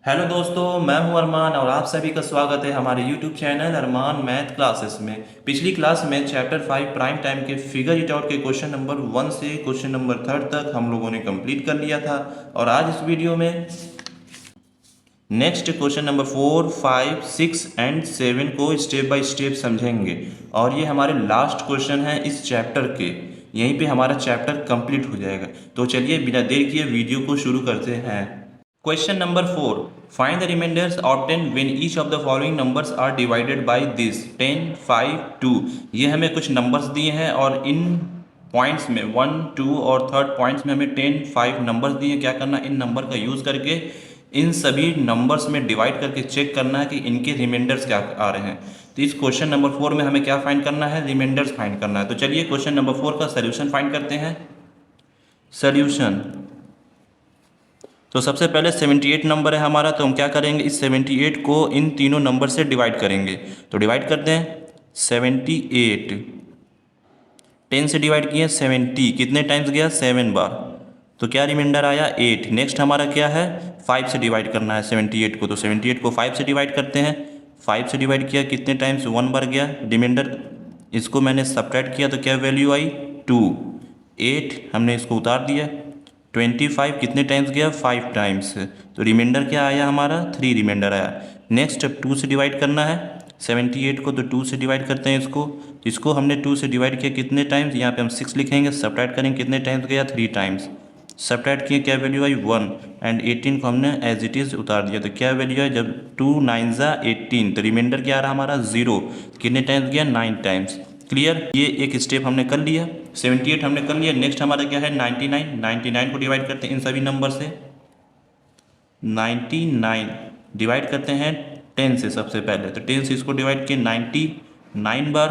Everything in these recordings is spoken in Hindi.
हेलो दोस्तों, मैं हूं अरमान और आप सभी का स्वागत है हमारे यूट्यूब चैनल अरमान मैथ क्लासेस में। पिछली क्लास में चैप्टर 5 प्राइम टाइम के फिगर इट आउट के क्वेश्चन नंबर 1 से क्वेश्चन नंबर 3 तक हम लोगों ने कंप्लीट कर लिया था। और आज इस वीडियो में नेक्स्ट क्वेश्चन नंबर 4, 5, 6 एंड 7 को स्टेप बाय स्टेप समझेंगे। और ये हमारे लास्ट क्वेश्चन है इस चैप्टर के। यहीं पे हमारा चैप्टर कंप्लीट हो जाएगा। तो चलिए बिना देर किए वीडियो को शुरू करते हैं। Question number 4, find the remainders obtain when each of the following numbers are divided by this 10, 5, 2। ये हमें कुछ नंबर्स दिए हैं और इन पॉइंट्स में 1, 2 और थर्ड पॉइंट्स में हमें 10, 5 नंबर्स दिए हैं। क्या करना, इन नंबर का यूज़ करके इन सभी नंबर्स में डिवाइड करके चेक करना है कि इनके रिमाइंडर्स क्या आ रहे हैं। तो इस क्वेश्चन नंबर 4 में हमें क्या फाइंड करना है, रिमाइंडर्स फाइंड करना है। तो चलिए क्वेश्चन नंबर 4 का सोल्यूशन फाइंड करते हैं। सोल्यूशन, तो सबसे पहले 78 नंबर है हमारा, तो हम क्या करेंगे, इस 78 को इन तीनों नंबर से डिवाइड करेंगे। तो डिवाइड करते हैं 78, 10 से डिवाइड किए 70, कितने टाइम्स गया, 7 बार। तो क्या रिमाइंडर आया, 8। नेक्स्ट हमारा क्या है, 5 से डिवाइड करना है 78 को। तो 78 को 5 से डिवाइड करते हैं। 5 से डिवाइड किया कितने टाइम्स, 1 बार गया रिमाइंडर। इसको मैंने सब्ट्रैक्ट किया तो क्या वैल्यू आई, 2। 8 हमने इसको उतार दिया। 25 कितने टाइम्स गया, 5 टाइम्स। तो रिमाइंडर क्या आया हमारा, 3 रिमाइंडर आया। नेक्स्ट अब 2 से डिवाइड करना है 78 को, तो 2 से डिवाइड करते हैं इसको। इसको हमने 2 से डिवाइड किया कितने टाइम्स, यहाँ पे हम 6 लिखेंगे। सब्ट्रैक्ट करेंगे कितने टाइम्स गया, 3 टाइम्स। सब्ट्रैक्ट किए क्या वैल्यू आई, 1। एंड 18 को हमने एज इट इज़ उतार दिया। तो क्या वैल्यू है, जब 2 9 18, तो रिमाइंडर क्या आ रहा हमारा, 0। कितने टाइम्स गया, 9 टाइम्स। क्लियर, ये एक स्टेप हमने कर लिया। 78 हमने कर लिया। नेक्स्ट हमारा क्या है, 99। 99 को डिवाइड करते हैं इन सभी नंबर से। 99 डिवाइड करते हैं 10 से सबसे पहले। तो 10 से इसको डिवाइड किए 99 बार,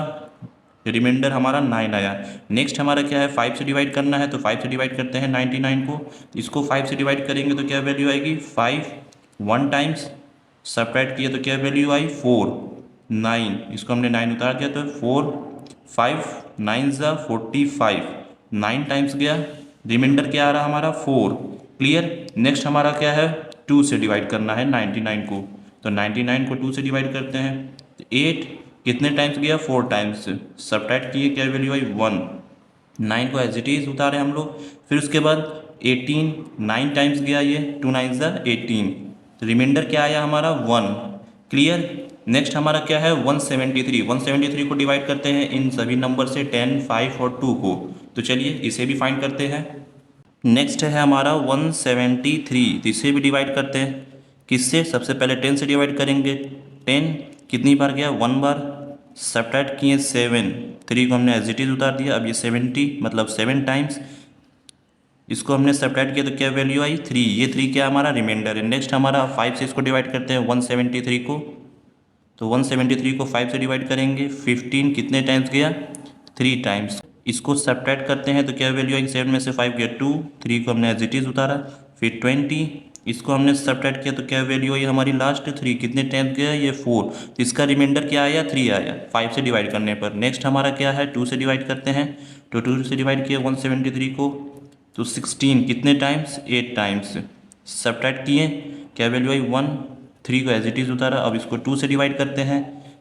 रिमाइंडर हमारा 9 आया। नेक्स्ट हमारा क्या है, 5 से डिवाइड करना है। तो 5 से डिवाइड करते हैं 99 को। इसको 5 से डिवाइड करेंगे तो क्या वैल्यू आएगी, 5 1 टाइम्स। सब्ट्रैक्ट किया तो क्या वैल्यू आई, 4 9। इसको हमने 9 उतार दिया तो 4 5 9 45, 9 टाइम्स गया। रिमाइंडर क्या आ रहा हमारा, 4। क्लियर। नेक्स्ट हमारा क्या है, 2 से डिवाइड करना है 99 को। तो 99 को 2 से डिवाइड करते हैं। 8 कितने टाइम्स गया, 4 टाइम्स। सब्ट्रैक्ट किए क्या वैल्यू आई, 1। 9 को एज इट इज उतारे हम लोग। फिर उसके बाद 18 9 टाइम्स गया, ये 2 9 18। तो रिमाइंडर क्या आया हमारा, 1। क्लियर। नेक्स्ट हमारा क्या है, 173। 173 को डिवाइड करते हैं इन सभी नंबर से 10, 5 और 2 को। तो चलिए इसे भी फाइंड करते हैं। नेक्स्ट है हमारा 173, तो इसे भी डिवाइड करते हैं। किससे, सबसे पहले 10 से डिवाइड करेंगे। 10 कितनी बार गया, 1 बार। सब्ट्रैक्ट किए 7, 3 को हमने एज इट इज उतार दिया। अब ये 70 मतलब 7 टाइम्स। इसको हमने सब्ट्रैक्ट किया तो क्या वैल्यू आई, 3। ये 3 क्या हमारा रिमाइंडर है। नेक्स्ट हमारा 5 से इसको डिवाइड करते हैं 173 को। तो 173 को 5 से डिवाइड करेंगे। 15 कितने टाइम्स गया, 3 टाइम्स। इसको सब्ट्रैक्ट करते हैं तो क्या वैल्यू आई, 7 में से 5 गया 2। 3 को हमने एज इट इज उतारा। फिर 20, इसको हमने सब्ट्रैक्ट किया तो क्या वैल्यू आई हमारी लास्ट, 3 कितने टाइम्स गया, ये 4। तो इसका रिमाइंडर क्या आया, 3 आया 5 से डिवाइड करने पर। नेक्स्ट हमारा क्या है, 2 से डिवाइड करते हैं। तो 2 से डिवाइड किया 173 को। तो 16 कितने टाइम्स, 8 टाइम्स। सब्ट्रैक्ट किए क्या वैल्यू आई, 1। 3 को एज इट इज उतारा। अब इसको 2 से डिवाइड करते हैं।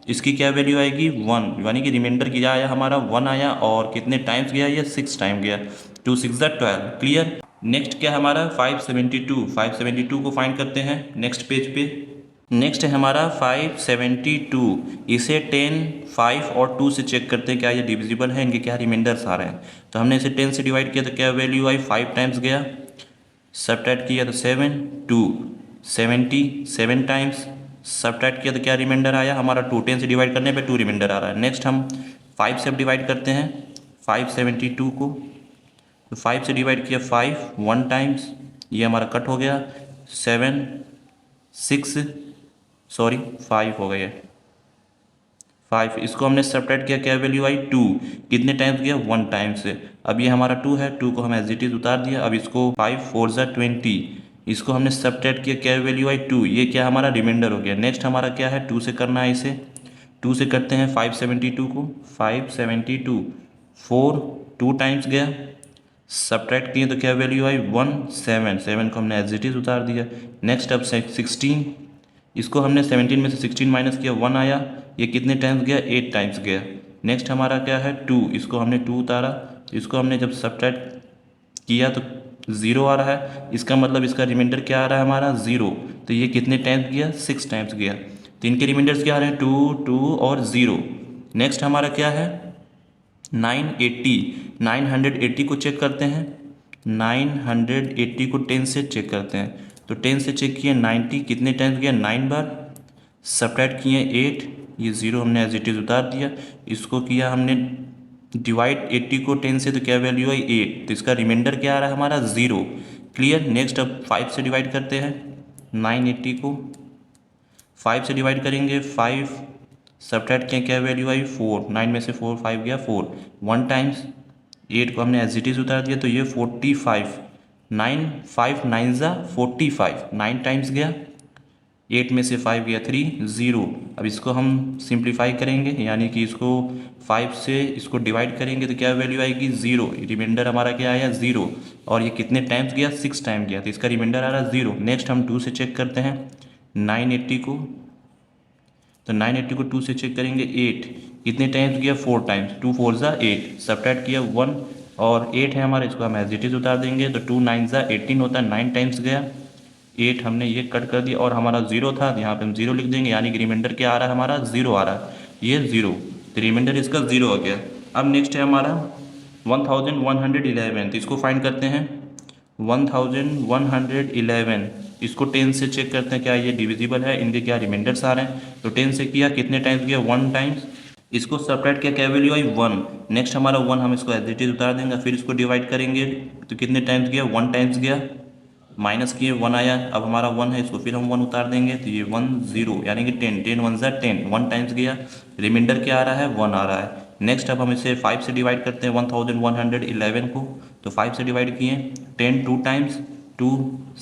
इसकी क्या वैल्यू आएगी, 1। यानी कि रिमाइंडर क्या आया हमारा, 1 आया। और कितने टाइम्स गया, ये 6 टाइम गया। 2 6 12। क्लियर। नेक्स्ट क्या हमारा 572। 572 को फाइंड करते हैं नेक्स्ट पेज पे। नेक्स्ट है हमारा 572। इसे 10, 5 और 2 से चेक करते हैं क्या ये डिविजिबल है, इनके क्या रिमाइंडर्स आ रहे हैं। तो हमने इसे 10 से डिवाइड किया तो क्या वैल्यू आई, 5 टाइम्स गया। सब्ट्रैक्ट किया तो 7 2 70 7 टाइम्स। सब्ट्रैक्ट किया तो क्या रिमाइंडर आया हमारा, 2। 10 से डिवाइड करने पे 2 रिमाइंडर आ रहा है। नेक्स्ट हम 5 से अब डिवाइड करते हैं 572 को। तो 5 से डिवाइड किया 5 1 टाइम्स, ये हमारा कट हो गया। 7 6 सॉरी 5 हो गया, 5। इसको हमने सब्ट्रैक्ट किया क्या वैल्यू आई, 2। कितने टाइम्स गया, 1 टाइम्स। अब ये हमारा 2 है, 2 को हम एज इट इज उतार दिया। अब इसको 5 4 20, इसको हमने सब्ट्रैक्ट किया क्या वैल्यू आई, 2। ये क्या हमारा रिमाइंडर हो गया। नेक्स्ट हमारा क्या है, 2 से करना है इसे। 2 से करते हैं 572 को। 572 4 2 टाइम्स गया। सब्ट्रैक्ट किए तो क्या वैल्यू आई 1 7, 7 को हमने एज इट इज़ उतार दिया। नेक्स्ट अब 16, इसको हमने 17 में से 16 माइनस किया, 1 आया। ये कितने टाइम्स गया, 8 टाइम्स गया। नेक्स्ट हमारा क्या है 2, इसको हमने 2 उतारा, तो इसको हमने जब सब्ट्रैक्ट किया तो 0 आ रहा है, इसका मतलब इसका रिमाइंडर क्या आ रहा है हमारा 0। तो ये कितने टाइम्स गया, 6 टाइम्स गया। तो इनके रिमाइंडर्स क्या आ रहे हैं 2 2 और 0। नेक्स्ट हमारा क्या है 980, 980 को चेक करते हैं। 980 को 10 से चेक करते हैं, तो 10 से चेक किए 90 कितने टाइम्स गया, 9 बार। सब्ट्रैक्ट किए 8, ये 0 हमने एज इट इज़ उतार दिया। इसको किया हमने डिवाइड 80 को 10 से, तो क्या वैल्यू आई 8, तो इसका रिमाइंडर क्या आ रहा है हमारा 0। क्लियर। नेक्स्ट अब 5 से डिवाइड करते हैं। 980 को 5 से डिवाइड करेंगे, 5 सब्ट्रैक्ट किया क्या वैल्यू आई 4, 9 में से 4 5 गया 4, 1 टाइम्स। 8 को हमने एज इट इज़ उतार दिया, तो ये 45, 9 5 9 ज़ा 45, 9 टाइम्स गया। 8 में से 5 गया 3 0। अब इसको हम सिंप्लीफाई करेंगे, यानी कि इसको 5 से इसको डिवाइड करेंगे तो क्या वैल्यू आएगी 0। रिमाइंडर हमारा क्या आया 0, और ये कितने टाइम्स गया 6 टाइम गया, तो इसका रिमाइंडर आ रहा है 0। नेक्स्ट हम 2 से चेक करते हैं 980 को, तो 980 को 2 से चेक करेंगे 8 कितने टाइम्स गया 4 टाइम्स, 2 4 ज़ा 8, सब्ट्रैक्ट किया 1 और 8 है हमारा, इसको हम एज इट इज़ उतार देंगे, तो 2 9 ज़ा 18 होता है, 9 टाइम्स गया। 8 हमने ये कट कर दिया और हमारा 0 था, तो यहाँ पे हम 0 लिख देंगे, यानी कि रिमाइंडर क्या आ रहा है हमारा 0 आ रहा है, ये 0, तो रिमाइंडर इसका 0 आ गया। अब नेक्स्ट है हमारा 1111, तो इसको फाइंड करते हैं। 1111, इसको 10 से चेक करते हैं क्या ये डिविजिबल है, इनके क्या रिमाइंडर्स आ रहे हैं। तो 10 से किया कितने टाइम्स गया 1 टाइम्स, इसको सब्ट्रैक्ट किया क्या वैल्यू आई 1। नेक्स्ट हमारा 1 हम इसको एज इट इज़ उतार देंगे, फिर इसको डिवाइड करेंगे तो कितने टाइम्स गया 1 टाइम्स गया, माइनस किए 1 आया। अब हमारा 1 है, इसको फिर हम 1 उतार देंगे, तो ये 1 0, यानी कि 10 10 1 ज़ा 10, 1 टाइम्स गया। रिमाइंडर क्या आ रहा है 1 आ रहा है। नेक्स्ट अब हम इसे 5 से डिवाइड करते हैं 1111 को, तो 5 से डिवाइड किए 10 2 टाइम्स, 2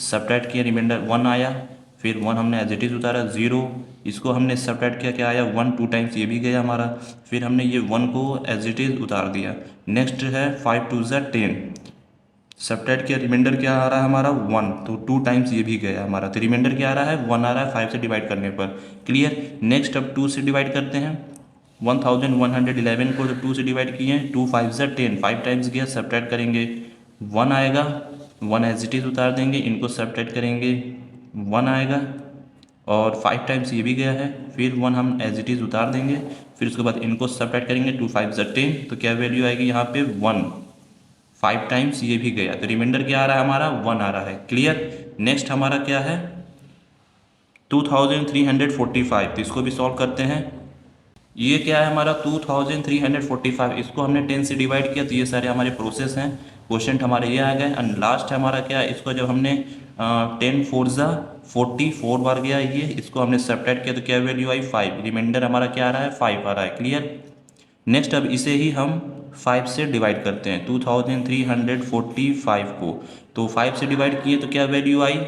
सब्ट्रैक्ट किया रिमाइंडर 1 आया, फिर 1 हमने एज इट इज़ उतारा 0, इसको हमने सब्ट्रैक्ट किया क्या आया 1 2 टाइम्स, ये भी गया हमारा, फिर हमने ये 1 को एज इट इज़ उतार दिया। नेक्स्ट है 5 2 ज़ा 10, सब्ट्रैक्ट किया रिमाइंडर क्या आ रहा है हमारा 1, तो 2 टाइम्स ये भी गया हमारा, तो रिमाइंडर क्या आ रहा है 1 आ रहा है 5 से डिवाइड करने पर। क्लियर। नेक्स्ट अब 2 से डिवाइड करते हैं 1111 को, तो 2 से डिवाइड किए 2 5 ज़ा 10, 5 टाइम्स गया, सब्ट्रैक्ट करेंगे 1 आएगा, 1 एज इट इज़ उतार देंगे, इनको सब्ट्रैक्ट करेंगे 1 आएगा, और 5 टाइम्स ये भी गया है, फिर 1 हम एज इट इज़ उतार देंगे, फिर उसके बाद इनको सब्ट्रैक्ट करेंगे 2 5 ज़ा 10, तो क्या वैल्यू आएगी यहाँ पे 1, 5 टाइम्स ये भी गया, तो रिमाइंडर क्या आ रहा है हमारा 1 आ रहा है। क्लियर। नेक्स्ट हमारा क्या है 2345, तो इसको भी सॉल्व करते हैं। ये क्या है हमारा 2345, इसको हमने 10 से डिवाइड किया, तो ये सारे हमारे प्रोसेस हैं, क्वेश्चन हमारे ये आ गए। एंड लास्ट है हमारा क्या, इसको जब हमने 10 4 ज़ा 44 बार गया ये, इसको हमने सब्ट्रैक्ट किया तो क्या वैल्यू आई 5, रिमाइंडर हमारा क्या आ रहा है 5 आ रहा है। क्लियर। नेक्स्ट अब इसे ही हम 5 से डिवाइड करते हैं 2345 को, तो 5 से डिवाइड किए तो क्या वैल्यू आई,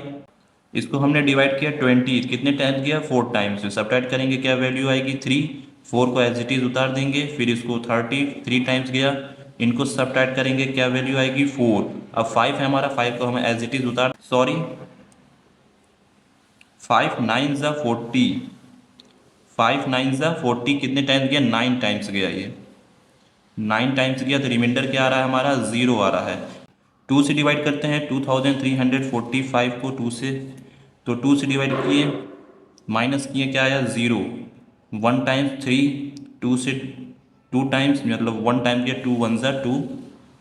इसको हमने डिवाइड किया 20, कितने टाइम्स गया 4 टाइम्स, सब्ट्रैक्ट करेंगे क्या वैल्यू आएगी 3, 4 को एज इट इज़ उतार देंगे, फिर इसको 3 टाइम्स गया, इनको सब्ट्रैक्ट करेंगे क्या वैल्यू आएगी 4। अब 5 है हमारा, 5 को हम एज इट इज़ उतार, सॉरी 5 9 ज़ा 40, 5 9 ज़ा 40 कितने टाइम्स गया 9 टाइम्स गया, ये 9 टाइम्स गया, तो रिमाइंडर क्या आ रहा है हमारा 0 आ रहा है। 2 से डिवाइड करते हैं 2345 को 2 से, तो 2 से डिवाइड किए माइनस किए क्या आया 0, 1 टाइम्स 3, 2 से 2 टाइम्स मतलब 1 टाइम किया 2 1 ज़ा 2,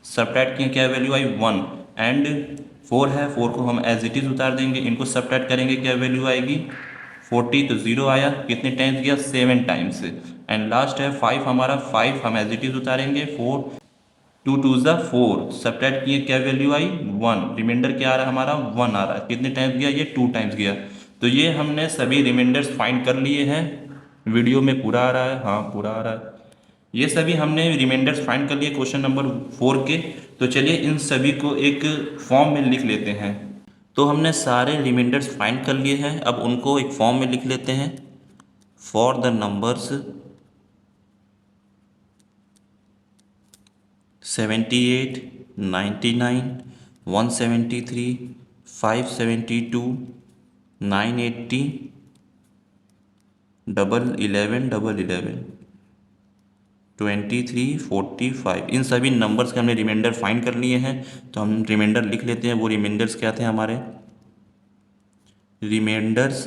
सब्ट्रैक्ट किए क्या वैल्यू आई 1, एंड 4 है, 4 को हम एज इट इज़ उतार देंगे, इनको सब्ट्रैक्ट करेंगे क्या वैल्यू आएगी 40, तो 0 आया, कितने टाइम्स गया 7 टाइम्स। एंड लास्ट है 5 हमारा, 5 हम एज इट इज़ उतारेंगे 4, 2 2 ज़ा 4, सब्ट्रैक्ट किए क्या वैल्यू आई 1, रिमाइंडर क्या आ रहा है हमारा 1 आ रहा है, कितने टाइम्स गया ये 2 टाइम्स गया। तो ये हमने सभी रिमाइंडर्स फाइंड कर लिए हैं। वीडियो में पूरा आ रहा है, हाँ पूरा आ रहा है। ये सभी हमने रिमाइंडर्स फाइंड कर लिए क्वेश्चन नंबर 4 के। तो चलिए इन सभी को एक फॉर्म में लिख लेते हैं। तो हमने सारे रिमाइंडर्स फाइंड कर लिए हैं, अब उनको एक फॉर्म में लिख लेते हैं। For the numbers 78 99, 173, 572, 980, 1111, 2345। इन सभी नंबर्स के हमने रिमाइंडर फाइंड कर लिए हैं, तो हम रिमाइंडर लिख लेते हैं। वो रिमाइंडर्स क्या थे हमारे? Remainders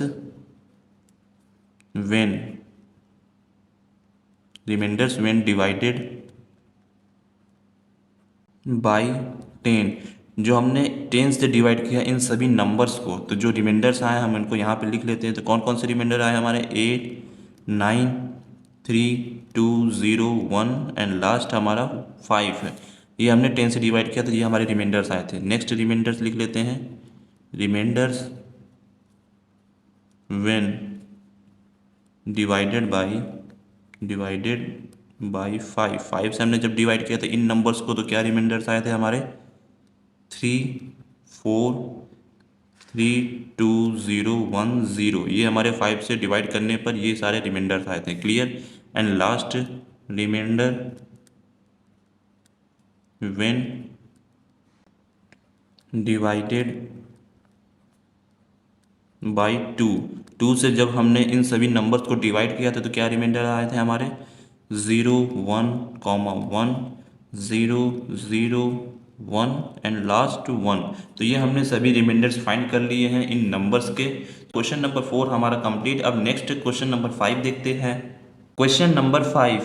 when divided by 10। जो हमने 10 से डिवाइड किया इन सभी नंबर्स को, तो जो रिमाइंडर्स आए हम इनको यहाँ पे लिख लेते हैं। तो कौन कौन से रिमाइंडर आए हमारे? 8, 9, 3, 2, 0, 1 एंड लास्ट हमारा 5 है। ये हमने 10 से डिवाइड किया, तो ये हमारे रिमाइंडर्स आए थे। नेक्स्ट रिमाइंडर्स लिख लेते हैं। रिमाइंडर्स व्हेन डिवाइडेड बाई 5 से हमने जब डिवाइड किया था इन नंबर्स को, तो क्या रिमाइंडर्स आए थे हमारे? 3, 4, 3, 2, 0, 1, 0। ये हमारे 5 से डिवाइड करने पर ये सारे रिमाइंडर्स आए थे। Clear? And last remainder when divided by 2 से जब हमने इन सभी नंबर्स को डिवाइड किया था, तो क्या रिमाइंडर आए थे हमारे? 0, 1, 1, 0, 0, 1 एंड लास्ट 1। तो ये हमने सभी रिमाइंडर्स फाइंड कर लिए हैं इन नंबर्स के। क्वेश्चन नंबर 4 हमारा कंप्लीट। अब नेक्स्ट क्वेश्चन नंबर 5 देखते हैं। Question number 5,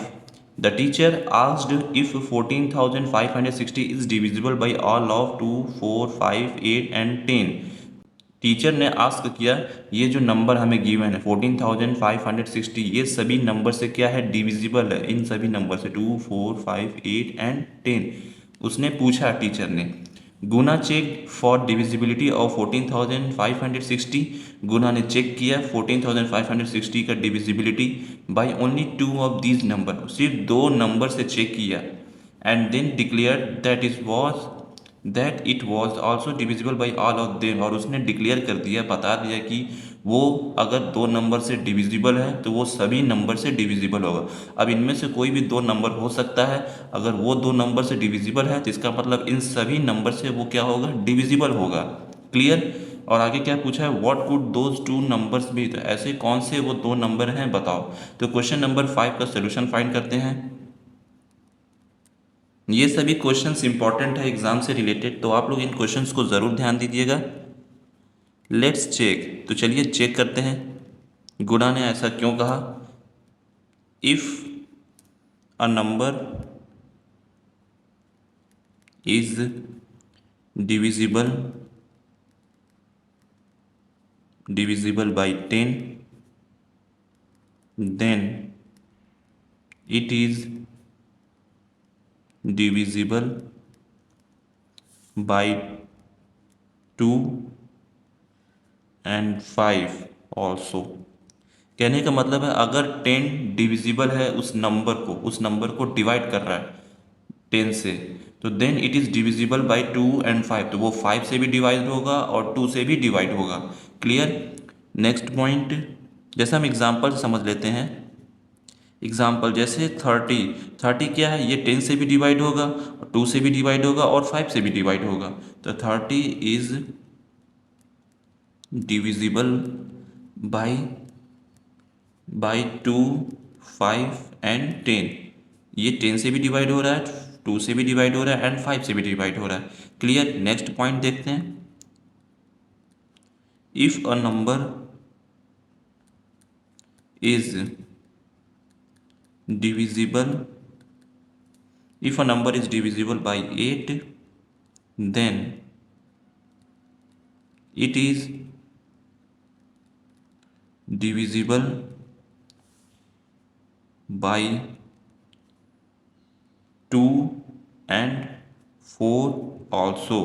the teacher asked if 14,560 is divisible by all of 2, 4, 5, 8 and 10। Teacher ने आस्क किया, ये जो नंबर हमें गिवन है 14,560, ये सभी नंबर से क्या है? डिविजिबल है। इन सभी नंबर से 2, 4, 5, 8 एंड 10। उसने पूछा टीचर ने, Guna check for divisibility of 14,560। Guna ने चेक किया 14,560 का divisibility by only 2 of these number, सिर्फ 2 नंबर से चेक किया। And then declare that it was also divisible by all of them. और उसने डिक्लेयर कर दिया, बता दिया कि वो अगर 2 नंबर से डिविजिबल है तो वो सभी नंबर से डिविजिबल होगा। अब इनमें से कोई भी 2 नंबर हो सकता है, अगर वो 2 नंबर से डिविजिबल है तो इसका मतलब इन सभी नंबर से वो क्या होगा? डिविजिबल होगा। क्लियर? और आगे क्या पूछा है? What could those 2 numbers be. तो ऐसे कौन से वो 2 नंबर हैं बताओ। तो क्वेश्चन नंबर 5 का सोल्यूशन फाइंड करते हैं। ये सभी क्वेश्चंस इंपॉर्टेंट है एग्जाम से रिलेटेड, तो आप लोग इन क्वेश्चंस को ज़रूर ध्यान दीजिएगा। Let's check. तो चलिए चेक करते हैं, गुणा ने ऐसा क्यों कहा। If a number is divisible by 10, then it is divisible by 2 and 5 also. कहने का मतलब है अगर 10 डिविजिबल है उस नंबर को डिवाइड कर रहा है 10 से, तो then it is divisible by 2 and 5। तो वो 5 से भी डिवाइड होगा और 2 से भी डिवाइड होगा। क्लियर? नेक्स्ट पॉइंट, जैसे हम एग्जाम्पल समझ लेते हैं। एग्जाम्पल जैसे 30 क्या है? ये 10 से भी डिवाइड होगा, 2 से भी डिवाइड होगा और 5 से भी डिवाइड होगा। तो 30 इज डिविजिबल बाई 2, 5 एंड 10। ये 10 से भी डिवाइड हो रहा है, 2 से भी डिवाइड हो रहा है एंड 5 से भी डिवाइड हो रहा है। क्लियर? नेक्स्ट पॉइंट देखते हैं। If a number is divisible if a number is divisible by 8, then it is divisible by 2 and 4 also।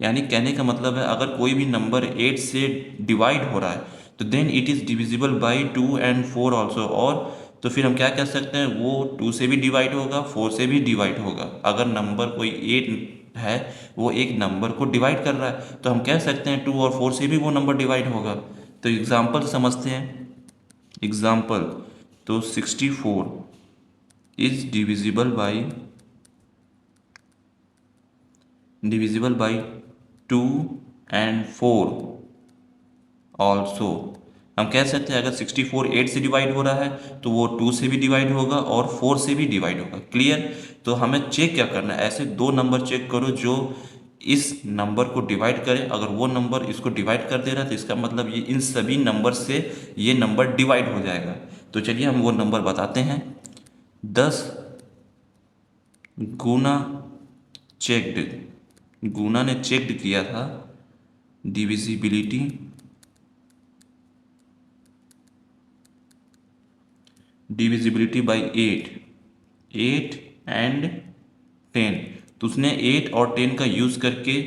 यानी कहने का मतलब है अगर कोई भी नंबर 8 से डिवाइड हो रहा है तो then it is divisible by 2 and 4 also. और तो फिर हम क्या कह सकते हैं? वो 2 से भी डिवाइड होगा, 4 से भी डिवाइड होगा। अगर नंबर कोई 8 है, वो एक नंबर को डिवाइड कर रहा है, तो हम कह सकते हैं 2 और 4 से भी वो नंबर डिवाइड होगा। तो एग्जाम्पल समझते हैं। एग्जाम्पल, तो 64 is divisible by divisible by 2 and 4 also. हम कह सकते हैं अगर 64 8 से डिवाइड हो रहा है तो वो 2 से भी डिवाइड होगा और 4 से भी डिवाइड होगा। क्लियर। तो हमें चेक क्या करना है, ऐसे दो नंबर चेक करो जो इस नंबर को डिवाइड करें। अगर वो नंबर इसको डिवाइड कर दे रहा है तो इसका मतलब ये इन सभी नंबर से ये नंबर डिवाइड हो जाएगा। तो चलिए हम वो नंबर बताते हैं। 10 गुना चेक्ड, गुना ने चेक्ड किया था डिविजिबिलिटी बाई 8 एंड 10। तो उसने 8 और 10 का यूज़ करके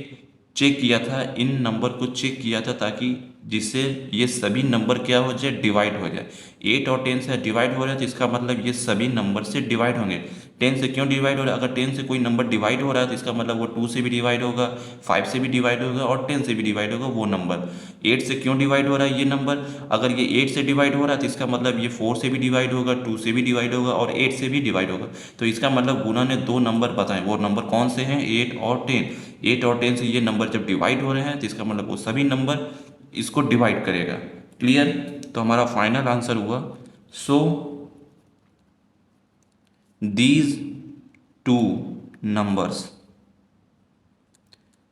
चेक किया था, इन नंबर को चेक किया था ताकि जिससे ये सभी नंबर क्या हो जाए, डिवाइड हो जाए। 8 और 10 से डिवाइड हो रहा है तो इसका मतलब ये सभी नंबर से डिवाइड होंगे। 10 से क्यों डिवाइड हो रहा है, अगर 10 से कोई नंबर डिवाइड हो रहा है तो इसका मतलब वो 2 से भी डिवाइड होगा, 5 से भी डिवाइड होगा और 10 से भी डिवाइड होगा वो नंबर। 8 से क्यों डिवाइड हो रहा है ये नंबर, अगर ये 8 से डिवाइड हो रहा है तो इसका मतलब ये 4 से भी डिवाइड होगा, 2 से भी डिवाइड होगा और 8 से भी डिवाइड होगा। तो इसका मतलब गुना ने दो नंबर बताए, वो नंबर कौन से हैं, 8 और 10। 8 और 10 से ये नंबर जब डिवाइड हो रहे हैं तो इसका मतलब वो सभी नंबर इसको डिवाइड करेगा। क्लियर। तो हमारा फाइनल आंसर हुआ so these two numbers,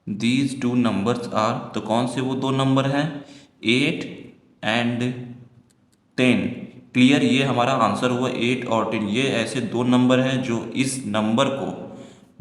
these two numbers are, तो कौन से वो दो नंबर हैं, 8 एंड 10। क्लियर। ये हमारा आंसर हुआ 8 और 10। ये ऐसे दो नंबर हैं जो इस नंबर को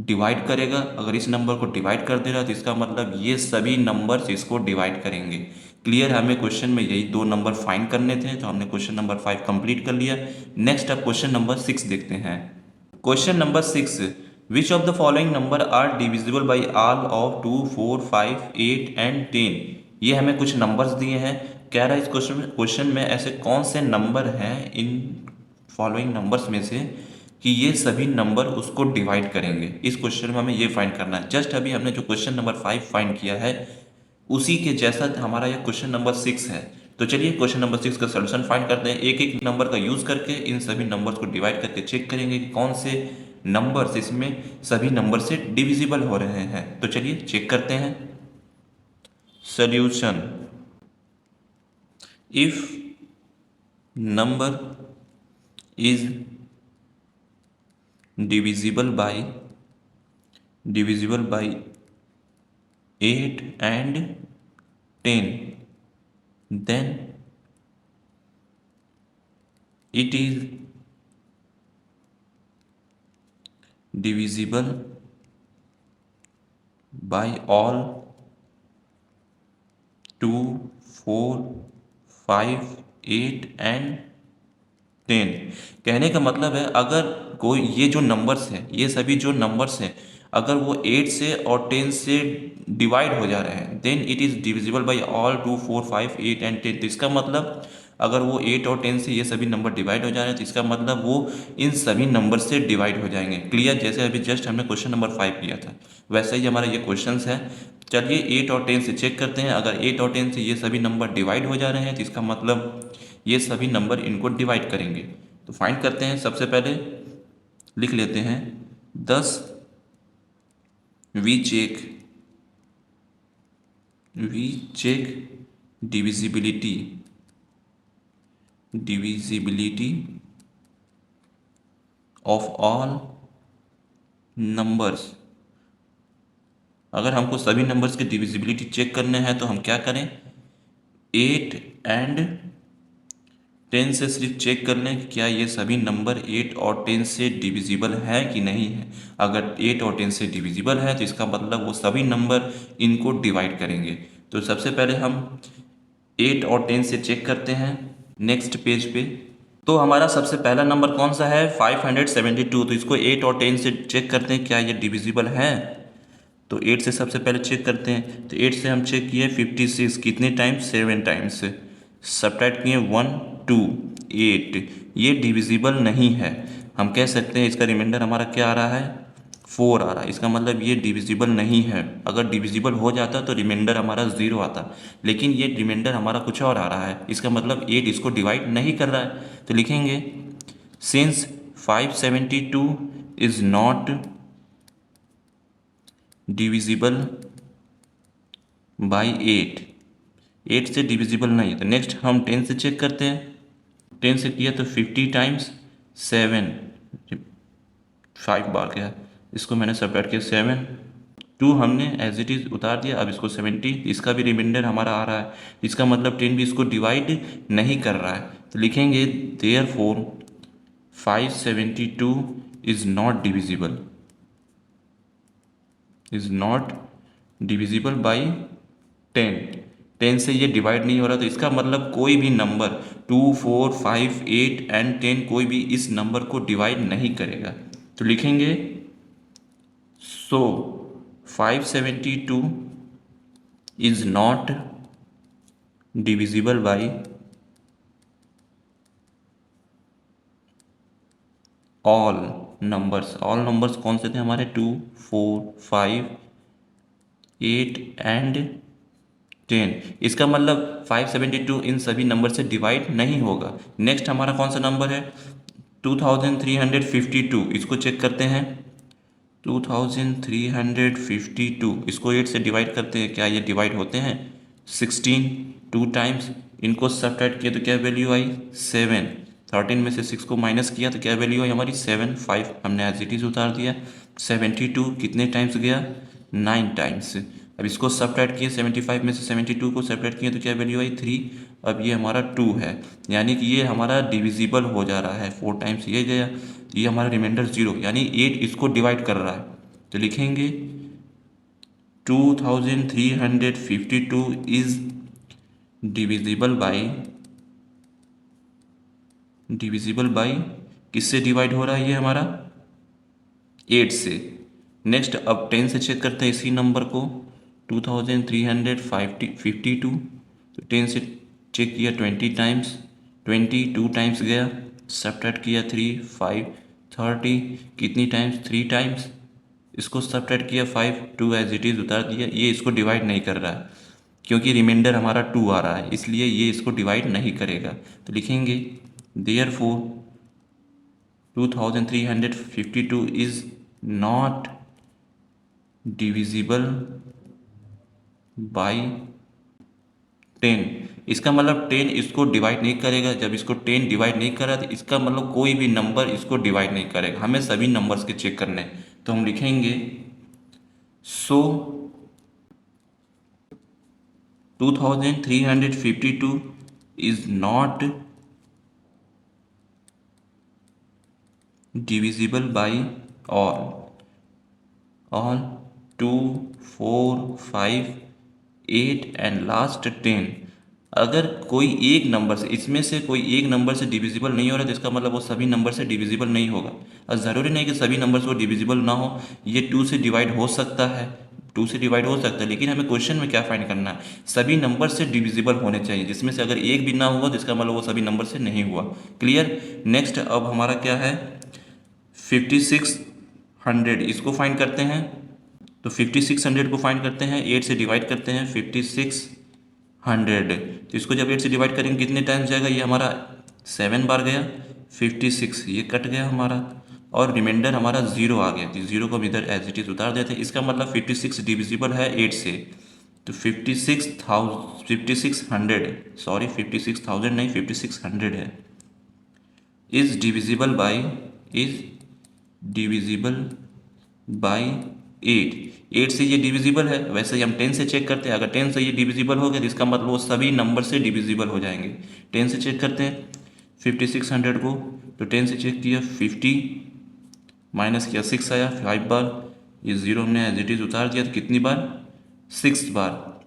डिवाइड करेगा। अगर इस नंबर को डिवाइड कर दे रहा है तो इसका मतलब ये सभी नंबर्स इसको डिवाइड करेंगे। क्लियर। हमें क्वेश्चन में यही दो नंबर फाइंड करने थे तो हमने क्वेश्चन नंबर 5 कंप्लीट कर लिया। नेक्स्ट अब क्वेश्चन नंबर 6 देखते हैं। Question number 6, which of the following number are divisible by all of 2 4 5 8 and 10। ये हमें कुछ नंबर्स दिए हैं। कह रहा है इस क्वेश्चन में ऐसे कौन से नंबर हैं इन फॉलोइंग नंबर्स में से कि ये सभी नंबर उसको डिवाइड करेंगे। इस क्वेश्चन में हमें ये फाइंड करना है। जस्ट अभी हमने जो क्वेश्चन नंबर 5 फाइंड किया है उसी के जैसा हमारा यह क्वेश्चन नंबर 6 है। तो चलिए क्वेश्चन नंबर 6 का सोल्यूशन फाइंड करते हैं। एक एक नंबर का यूज़ करके इन सभी नंबर्स को डिवाइड करके चेक करेंगे कि कौन से नंबर्स इसमें सभी नंबर से डिविजिबल हो रहे हैं। तो चलिए चेक करते हैं। Solution, if number is divisible by 8 and 10, then it is divisible by all 2 4 5 8 and 10। कहने का मतलब है अगर कोई ये जो नंबर्स हैं, ये सभी जो नंबर्स हैं अगर वो 8 से और 10 से डिवाइड हो जा रहे हैं then it is divisible by all 2 4 5 8 and 10। तो इसका मतलब अगर वो 8 और 10 से ये सभी नंबर डिवाइड हो जा रहे हैं तो इसका मतलब वो इन सभी नंबर से डिवाइड हो जाएंगे। क्लियर। जैसे अभी जस्ट हमने क्वेश्चन नंबर 5 किया था वैसे ही हमारा ये क्वेश्चन है। चलिए 8 और 10 से चेक करते हैं। अगर 8 और 10 से ये सभी नंबर डिवाइड हो जा रहे हैं तो इसका मतलब ये सभी नंबर इनको डिवाइड करेंगे। तो फाइंड करते हैं। सबसे पहले लिख लेते हैं 10 we check divisibility of all numbers. अगर हमको सभी नंबर्स की डिविजिबिलिटी चेक करने हैं तो हम क्या करें, 8 एंड 10 से सिर्फ चेक कर लें कि क्या ये सभी नंबर 8 और 10 से डिविजिबल है कि नहीं है। अगर 8 और 10 से डिविजिबल है तो इसका मतलब वो सभी नंबर इनको डिवाइड करेंगे। तो सबसे पहले हम 8 और 10 से चेक करते हैं नेक्स्ट पेज पे। तो हमारा सबसे पहला नंबर कौन सा है, 572। तो इसको 8 और 10 से चेक करते हैं क्या ये डिविजिबल है। तो 8 से सबसे पहले चेक करते हैं। तो 8 से हम चेक किए 56, कितने टाइम्स, 7 टाइम्स। सब्ट्रैक्ट किए 1 2 8, ये डिविजिबल नहीं है। हम कह सकते हैं इसका रिमाइंडर हमारा क्या आ रहा है, 4 आ रहा है। इसका मतलब ये डिविजिबल नहीं है। अगर डिविजिबल हो जाता तो रिमाइंडर हमारा 0 आता, लेकिन ये रिमाइंडर हमारा कुछ और आ रहा है। इसका मतलब 8 इसको डिवाइड नहीं कर रहा है। तो लिखेंगे since 572 is not divisible by 8, 8 से डिविजिबल नहीं। तो नेक्स्ट हम 10 से चेक करते हैं। 10 से किया तो 50 टाइम्स 7, 5 बार गया, इसको मैंने सब्ट्रैक्ट किया 7, 2 हमने एज इट इज़ उतार दिया। अब इसको 70, इसका भी रिमाइंडर हमारा आ रहा है, इसका मतलब 10 भी इसको डिवाइड नहीं कर रहा है। तो लिखेंगे therefore 572 is not divisible, is not divisible by 10। 10 से ये डिवाइड नहीं हो रहा, तो इसका मतलब कोई भी नंबर 2, 4, 5, 8 एंड 10 कोई भी इस नंबर को डिवाइड नहीं करेगा। तो लिखेंगे सो 572 is not divisible by all numbers. All numbers कौन से थे हमारे? 2, 4, 5, 8 एंड 10। इसका मतलब 572 इन सभी नंबर से डिवाइड नहीं होगा। नेक्स्ट हमारा कौन सा नंबर है? 2352, इसको चेक करते हैं। 2352, इसको 8 से डिवाइड करते हैं, क्या ये डिवाइड होते हैं? 16 2 टाइम्स, इनको सब्ट्रैक्ट किया तो क्या वैल्यू आई? 7। 13 में से 6 को माइनस किया तो क्या वैल्यू आई हमारी? 7। 5 हमने एज इट इज उतार दिया। 72 कितने टाइम्स गया? 9 टाइम्स। अब इसको सब्ट्रैक्ट किए, 75 में से 72 को सब्ट्रैक्ट किए तो क्या वैल्यू आई? 3। अब ये हमारा 2 है, यानी कि ये हमारा डिविजिबल हो जा रहा है। 4 टाइम्स ये गया, ये हमारा रिमाइंडर 0, यानी 8 इसको डिवाइड कर रहा है। तो लिखेंगे 2352 इज डिविजिबल बाई किससे डिवाइड हो रहा है? ये हमारा 8 से। नेक्स्ट अब 10 से चेक करते हैं इसी नंबर को। 2352, तो 10 से चेक किया 20 टाइम्स, 22 टाइम्स गया, सब्ट्रैक्ट किया 3, 5, 30 कितनी टाइम्स? 3 टाइम्स, इसको सब्ट्रैक्ट किया 5, 2 एज इट इज़ उतार दिया। ये इसको डिवाइड नहीं कर रहा है क्योंकि रिमाइंडर हमारा 2 आ रहा है, इसलिए ये इसको डिवाइड नहीं करेगा। तो लिखेंगे therefore 2352 is not divisible by 10। इसका मतलब 10 इसको डिवाइड नहीं करेगा। जब इसको 10 डिवाइड नहीं कर रहा तो इसका मतलब कोई भी नंबर इसको डिवाइड नहीं करेगा। हमें सभी नंबर्स के चेक करने हैं, तो हम लिखेंगे सो 2352 is not divisible by all 2, 4, 5, 8 and last 10। अगर कोई एक नंबर से, इसमें से कोई एक नंबर से डिविजिबल नहीं हो रहा है तो इसका मतलब वो सभी नंबर से डिविजिबल नहीं होगा। और ज़रूरी नहीं कि सभी नंबर से वो डिविजिबल ना हो, ये 2 से डिवाइड हो सकता है, 2 से डिवाइड हो सकता है, लेकिन हमें क्वेश्चन में क्या फाइंड करना है? सभी नंबर से डिविजिबल होने चाहिए, जिसमें से अगर एक भी ना हुआ तो इसका मतलब वो सभी नंबर से नहीं हुआ। क्लियर? नेक्स्ट अब हमारा क्या है? 5600, इसको फाइंड करते हैं। तो 5600 को फाइंड करते हैं, 8 से डिवाइड करते हैं 5600। तो इसको जब 8 से डिवाइड करेंगे कितने टाइम्स जाएगा? ये हमारा 7 बार गया। 56 ये कट गया हमारा, और रिमाइंडर हमारा 0 आ गया। तो 0 को हम इधर एज इट इज उतार देते हैं। इसका मतलब 56 डिविजिबल है 8 से। तो 5600, सॉरी 56,000 नहीं, 5600 है, इज डिविजिबल बाई 8। 8 से ये डिविजिबल है। वैसे ही हम 10 से चेक करते हैं, अगर 10 से ये डिविजिबल हो गया तो इसका मतलब वो सभी नंबर से डिविजिबल हो जाएंगे। 10 से चेक करते हैं 5600 को, तो 10 से चेक किया 50 माइनस किया 6 आया, 5 बार, ये 0 हमने एज इट इज उतार दिया। तो कितनी बार? 6 बार।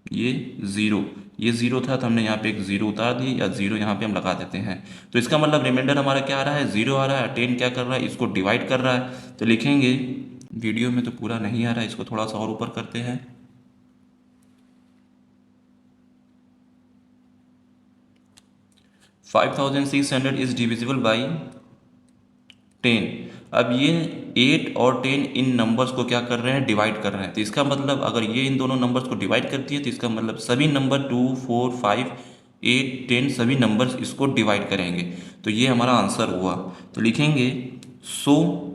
ये 0, ये 0 था तो हमने यहाँ पे एक 0 उतार दी, या 0 यहाँ पे हम लगा देते हैं। तो इसका मतलब रिमाइंडर हमारा क्या आ रहा है? 0 आ रहा है। 10 क्या कर रहा है? इसको डिवाइड कर रहा है। तो लिखेंगे, वीडियो में तो पूरा नहीं आ रहा है, इसको थोड़ा सा और ऊपर करते हैं। $5,600 इज डिविजिबल बाई 10। अब ये 8 और 10 इन नंबर्स को क्या कर रहे हैं? डिवाइड कर रहे हैं। तो इसका मतलब अगर ये इन दोनों नंबर्स को डिवाइड करती है तो इसका मतलब सभी नंबर 2, 4, 5, 8, 10 सभी नंबर्स इसको डिवाइड करेंगे। तो ये हमारा आंसर हुआ। तो लिखेंगे सो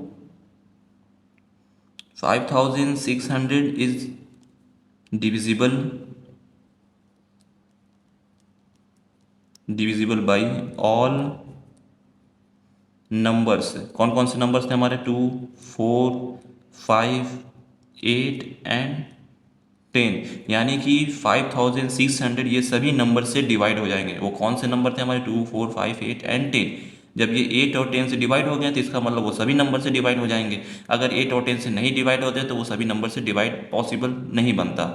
5600 is divisible by all numbers. कौन कौन से नंबर्स थे हमारे? 2, 4, 5, 8 एंड 10। यानी कि 5600 ये सभी नंबर से डिवाइड हो जाएंगे। वो कौन से नंबर थे हमारे? 2, 4, 5, 8 एंड 10। जब ये 8 और 10 से डिवाइड हो गए तो इसका मतलब वो सभी नंबर से डिवाइड हो जाएंगे। अगर 8 और 10 से नहीं डिवाइड होते तो वो सभी नंबर से डिवाइड पॉसिबल नहीं बनता।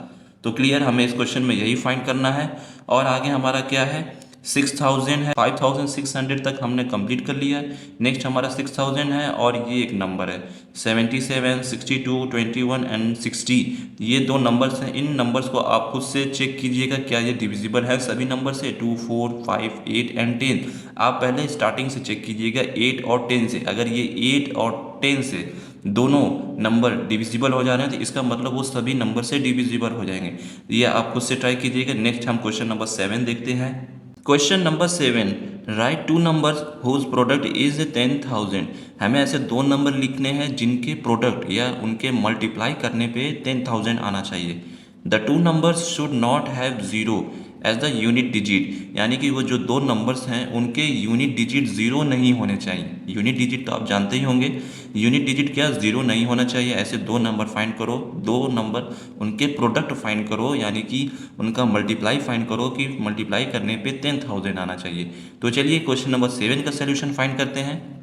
तो क्लियर, हमें इस क्वेश्चन में यही फाइंड करना है। और आगे हमारा क्या है? 6000 है। 5600 तक हमने कंप्लीट कर लिया है। नेक्स्ट हमारा 6000 है और ये एक नंबर है 77, 62, 21 एंड 60। ये दो नंबर्स हैं। इन नंबर्स को आप खुद से चेक कीजिएगा क्या ये डिविजिबल है सभी नंबर से, 2, 4, 5, 8 एंड 10। आप पहले स्टार्टिंग से चेक कीजिएगा 8 और 10 से। अगर ये 8 और 10 से दोनों नंबर डिविजिबल हो जा रहे हैं तो इसका मतलब वो सभी नंबर से डिविजिबल हो जाएंगे। ये आप खुद से ट्राई कीजिएगा। नेक्स्ट हम क्वेश्चन नंबर 7 देखते हैं। Question number 7, write two numbers whose product is 10,000। हमें ऐसे दो नंबर लिखने हैं जिनके प्रोडक्ट या उनके मल्टीप्लाई करने पे 10,000 आना चाहिए। The two numbers should not have zero as the unit digit. यानी कि वो जो दो नंबर्स हैं उनके यूनिट डिजिट ज़ीरो नहीं होने चाहिए। यूनिट डिजिट तो आप जानते ही होंगे, यूनिट डिजिट क्या? ज़ीरो नहीं होना चाहिए। ऐसे दो नंबर फाइंड करो, दो नंबर उनके प्रोडक्ट फाइंड करो, यानी कि उनका मल्टीप्लाई फाइंड करो कि मल्टीप्लाई करने पे 10,000 आना चाहिए। तो चलिए क्वेश्चन नंबर 7 का सोल्यूशन फाइंड करते हैं।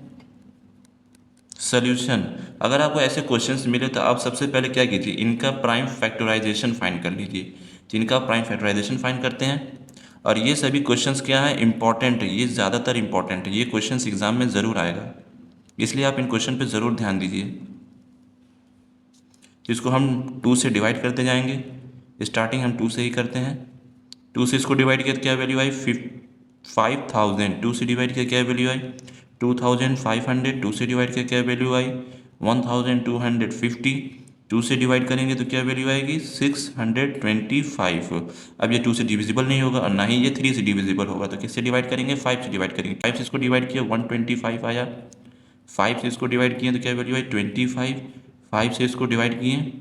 सोल्यूशन, अगर आपको ऐसे क्वेश्चंस मिले तो आप सबसे पहले क्या कीजिए? इनका प्राइम फैक्टराइजेशन फाइंड कर लीजिए। जिनका प्राइम फैक्टराइजेशन फाइंड करते हैं। और ये सभी क्वेश्चंस क्या है? इंपॉर्टेंट है, ये ज़्यादातर इंपॉर्टेंट है। ये क्वेश्चंस एग्जाम में ज़रूर आएगा, इसलिए आप इन क्वेश्चन पे ज़रूर ध्यान दीजिए। इसको हम 2 से डिवाइड करते जाएंगे। स्टार्टिंग हम 2 से ही करते हैं। 2 से इसको डिवाइड किया तो क्या वैल्यू आई? 5000। 2 से डिवाइड किया क्या वैल्यू आई? 2500। 2 से डिवाइड किया क्या वैल्यू आई? 1250। 2 से डिवाइड करेंगे तो क्या वैल्यू आएगी? 625। अब ये 2 से डिविजिबल नहीं होगा और ना ही ये 3 से डिविजिबल होगा, तो किससे डिवाइड करेंगे? 5 से डिवाइड करेंगे। 5 से इसको डिवाइड किया 125 आया। 5 से इसको डिवाइड किए तो क्या वैल्यू आई? 25। 5 से इसको डिवाइड किए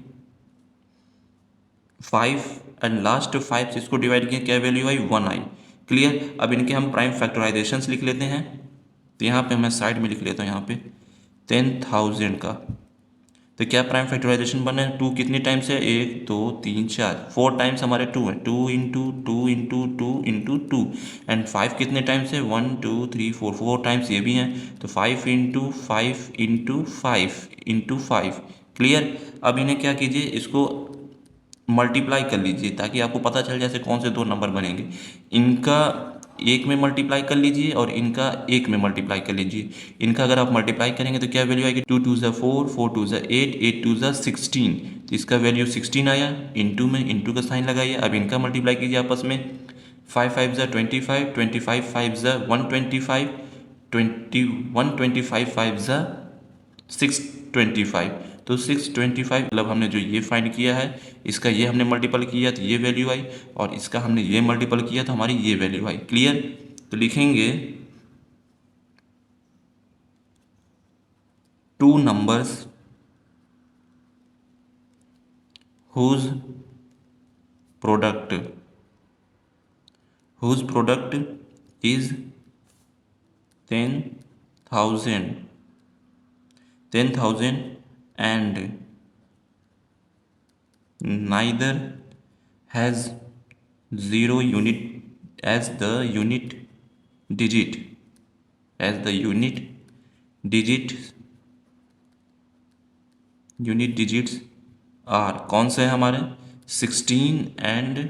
5 एंड लास्ट 5 से इसको डिवाइड किए क्या वैल्यू आई? 1 आई। क्लियर। अब इनके हम प्राइम फैक्टराइजेशंस लिख लेते हैं। तो यहाँ पे मैं साइड में लिख लेता हूँ, यहाँ पे 10,000 का। तो क्या प्राइम फैक्टराइजेशन बने? 2 कितनी टाइम्स है? 1, 2, 3, 4, 4 टाइम्स हमारे 2 है। 2 इंटू 2 इंटू 2 इंटू 2। एंड 5 कितने टाइम्स है? 1, 2, 3, 4, 4 टाइम्स ये भी हैं। तो 5 इंटू 5 इंटू 5 इंटू 5। क्लियर। अब इन्हें क्या कीजिए? इसको मल्टीप्लाई कर लीजिए ताकि आपको पता चल जाए कौन से दो नंबर बनेंगे। इनका एक में मल्टीप्लाई कर लीजिए और इनका एक में मल्टीप्लाई कर लीजिए। इनका अगर आप मल्टीप्लाई करेंगे तो क्या वैल्यू आएगी? 2 2 ज़ा 4, 4 2 ज़ा 8, 8 2 ज़ा 16। तो इसका वैल्यू 16 आया। इंटू में इंटू का साइन लगाइए। अब इनका मल्टीप्लाई कीजिए आपस में। 5 5 ज़ा 25, 25 5 ज़ा 125, 125 5 ज़ा 625। तो 625 मतलब हमने जो ये फाइंड किया है इसका ये हमने मल्टीपल किया तो ये वैल्यू आई, और इसका हमने ये मल्टीपल किया तो हमारी ये वैल्यू आई। क्लियर। तो लिखेंगे two numbers whose product is 10,000 and neither has zero unit as the unit digit digits are कौन से हैं हमारे? 16 एंड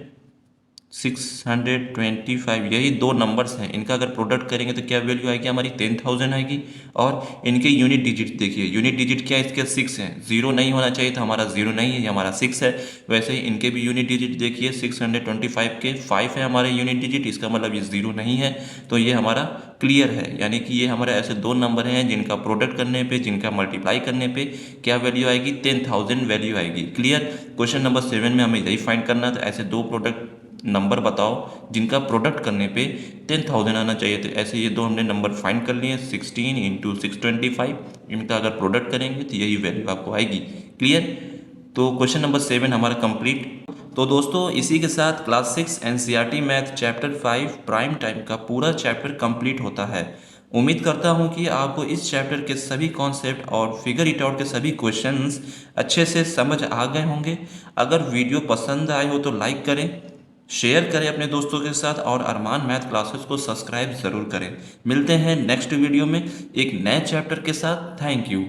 625। यही दो नंबर्स हैं। इनका अगर प्रोडक्ट करेंगे तो क्या वैल्यू आएगी हमारी? 10,000 आएगी। और इनके यूनिट डिजिट देखिए, यूनिट डिजिट क्या है इसके? 6 है। जीरो नहीं होना चाहिए तो हमारा जीरो नहीं है, ये हमारा 6 है। वैसे ही इनके भी यूनिट डिजिट देखिए 625 के 5 है हमारे यूनिट डिजिट, इसका मतलब ये जीरो नहीं है। तो ये हमारा क्लियर है, यानी कि ये हमारे ऐसे दो नंबर हैं जिनका प्रोडक्ट करने पे, जिनका मल्टीप्लाई करने पे क्या वैल्यू आएगी? 10,000 वैल्यू आएगी। क्लियर। क्वेश्चन नंबर 7 में हमें यही फाइंड करना था। ऐसे दो प्रोडक्ट नंबर बताओ जिनका प्रोडक्ट करने पे 10,000 आना चाहिए। तो ऐसे ये दो हमने नंबर फाइंड कर लिए 16 इंटू 625। इनका अगर प्रोडक्ट करेंगे तो यही वैल्यू आपको आएगी। क्लियर। तो क्वेश्चन नंबर 7 हमारा कंप्लीट। तो दोस्तों इसी के साथ class 6 NCERT math chapter 5 prime time का पूरा चैप्टर कंप्लीट होता है। उम्मीद करता हूं कि आपको इस चैप्टर के सभी कॉन्सेप्ट और फिगर इट आउट के सभी क्वेश्चंस अच्छे से समझ आ गए होंगे। अगर वीडियो पसंद आए हो तो लाइक करें, शेयर करें अपने दोस्तों के साथ और अरमान मैथ क्लासेस को सब्सक्राइब ज़रूर करें। मिलते हैं नेक्स्ट वीडियो में एक नए चैप्टर के साथ। Thank you.